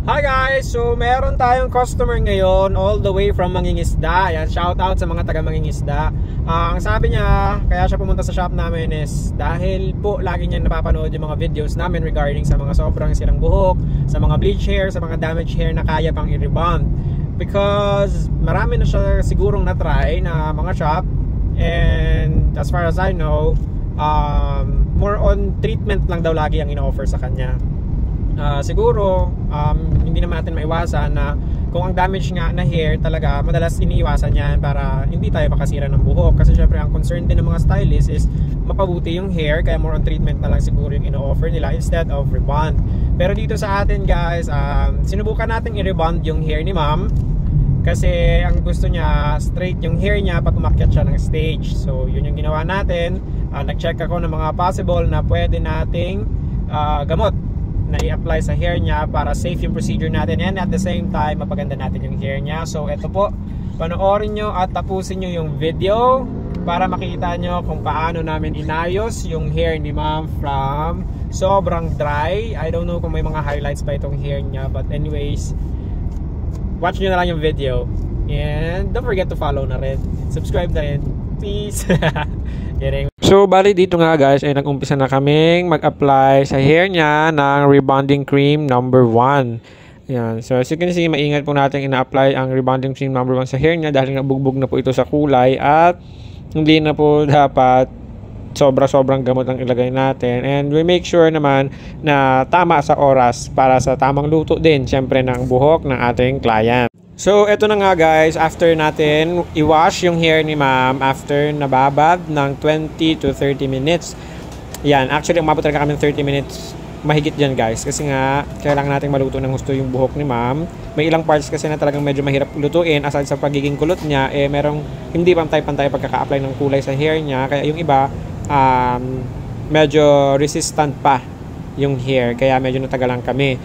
Hi guys! So meron tayong customer ngayon all the way from Mangingisda. Ayan, shout out sa mga taga Mangingisda. Ang sabi niya, kaya siya pumunta sa shop namin is dahil po lagi niya napapanood yung mga videos namin regarding sa mga sobrang sirang buhok, sa mga bleach hair, sa mga damaged hair na kaya pang i-rebond. Because marami na siya sigurong na-try na mga shop, and as far as I know, more on treatment lang daw lagi ang ino-offer sa kanya. Siguro hindi naman natin maiwasan na kung ang damage nga na hair talaga, madalas iniiwasan yan para hindi tayo makasira ng buhok, kasi syempre ang concern din ng mga stylist is mapabuti yung hair, kaya more on treatment na lang siguro yung ino-offer nila instead of rebond. Pero dito sa atin guys, sinubukan natin i-rebond yung hair ni ma'am, kasi ang gusto niya straight yung hair niya pag umakyat siya ng stage. So yun yung ginawa natin. Nag-check ako ng mga possible na pwede nating gamot na i-apply sa hair niya para safe yung procedure natin, and at the same time mapaganda natin yung hair niya. So eto po, panoorin nyo at tapusin nyo yung video para makita nyo kung paano namin inayos yung hair ni ma'am from sobrang dry. I don't know kung may mga highlights pa itong hair niya, but anyways, watch nyo na lang yung video, and don't forget to follow na rin, subscribe na rin, please. So bali dito nga guys ay nag-umpisa na kaming mag-apply sa hair niya ng rebonding cream number 1. Yan. So as you can see, maingat po natin ina-apply ang rebonding cream number 1 sa hair niya dahil nabugbog na po ito sa kulay at hindi na po dapat sobrang gamot ang ilagay natin, and we make sure naman na tama sa oras para sa tamang luto din syempre ng buhok ng ating client. So eto na nga guys, after natin i-wash yung hair ni ma'am after nababad ng 20 to 30 minutes. Yan, actually umabot talaga kami ng 30 minutes mahigit dyan guys, kasi nga kailangan natin maluto ng gusto yung buhok ni ma'am. May ilang parts kasi na talagang medyo mahirap lutuin, aside sa pagiging kulot niya, merong hindi pantay-pantay pagkaka-apply ng kulay sa hair niya, kaya yung iba medyo resistant pa yung hair, kaya medyo natagalan kami.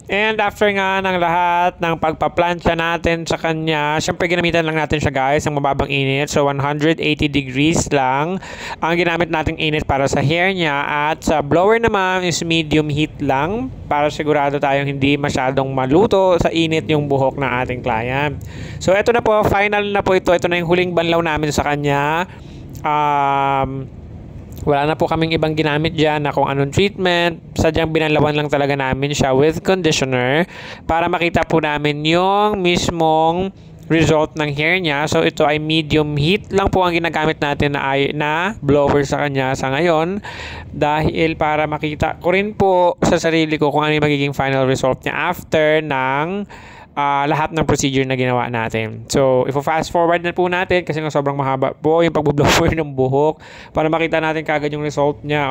And after nga ng lahat ng pagpaplansya natin sa kanya, syempre ginamitan lang natin siya guys ng mababang init. So 180 degrees lang ang ginamit nating init para sa hair niya, at sa blower naman is medium heat lang para sigurado tayong hindi masyadong maluto sa init yung buhok ng ating client. So eto na po, final na po ito. Ito na yung huling banlaw namin sa kanya. Wala na po kaming ibang ginamit dyan na kung anong treatment. Sadyang binalawan lang talaga namin siya with conditioner para makita po namin yung mismong result ng hair niya. So ito ay medium heat lang po ang ginagamit natin na blower sa kanya sa ngayon, dahil para makita ko rin po sa sarili ko kung ano yung magiging final result niya after ng lahat ng procedure na ginawa natin. So, if-fast forward na po natin kasi nga sobrang mahaba po yung pag-blower ng buhok para makita natin kagad yung result niya.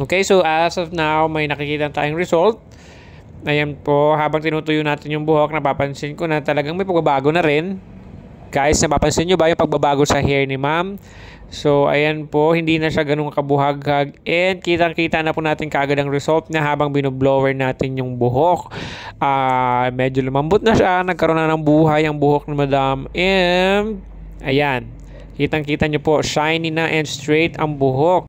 Okay, so as of now, may nakikita tayong result. Ayan po, habang tinutuyo natin yung buhok, napapansin ko na talagang may pagbabago na rin. Guys, napapansin nyo ba yung pagbabago sa hair ni ma'am? So, ayan po, hindi na siya ganun kabuhaghag, and kitang-kita na po natin kaagad ang result niya habang binoblower natin yung buhok. Medyo lumambot na siya, nagkaroon na ng buhay ang buhok ni madam, and ayan, kitang-kita nyo po, shiny na and straight ang buhok.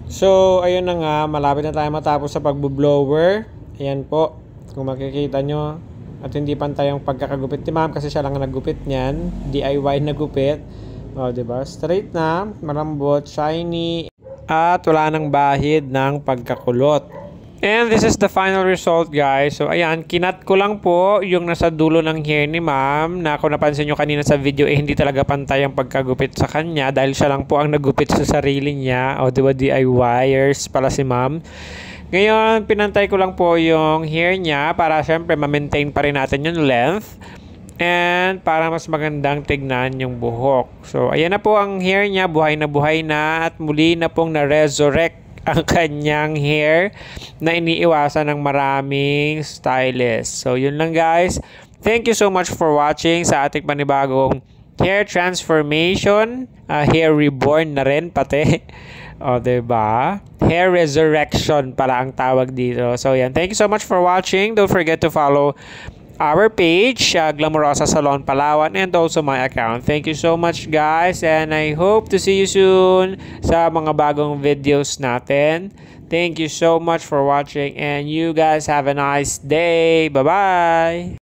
So, ayun na nga, malapit na tayo matapos sa pagboblower. Ayan po, kung makikita nyo, at hindi pantay ang pagkakagupit ni ma'am kasi siya lang ang naggupit niyan, DIY na gupit. Diba? Straight na, malambot, shiny, at wala nang bahid ng pagkakulot. And this is the final result guys. So ayan, kinat ko lang po yung nasa dulo ng hair ni ma'am, na kung napansin nyo kanina sa video hindi talaga pantay ang pagkagupit sa kanya dahil siya lang po ang nagupit sa sarili niya. Diba, DIYers pala si ma'am. Ngayon, pinantay ko lang po yung hair niya para syempre ma-maintain pa rin natin yung length, and para mas magandang tignan yung buhok. So, ayan na po ang hair niya. Buhay na at muli na pong na-resurrect ang kanyang hair na iniiwasan ng maraming stylists. So, yun lang guys. Thank you so much for watching sa ating panibagong hair transformation. Hair reborn na rin pati. Diba? Hair resurrection pala ang tawag dito. So, yan. Thank you so much for watching. Don't forget to follow our page, Glamorosa Salon Palawan, and also my account. Thank you so much guys, and I hope to see you soon sa mga bagong videos natin. Thank you so much for watching and you guys have a nice day. Bye-bye!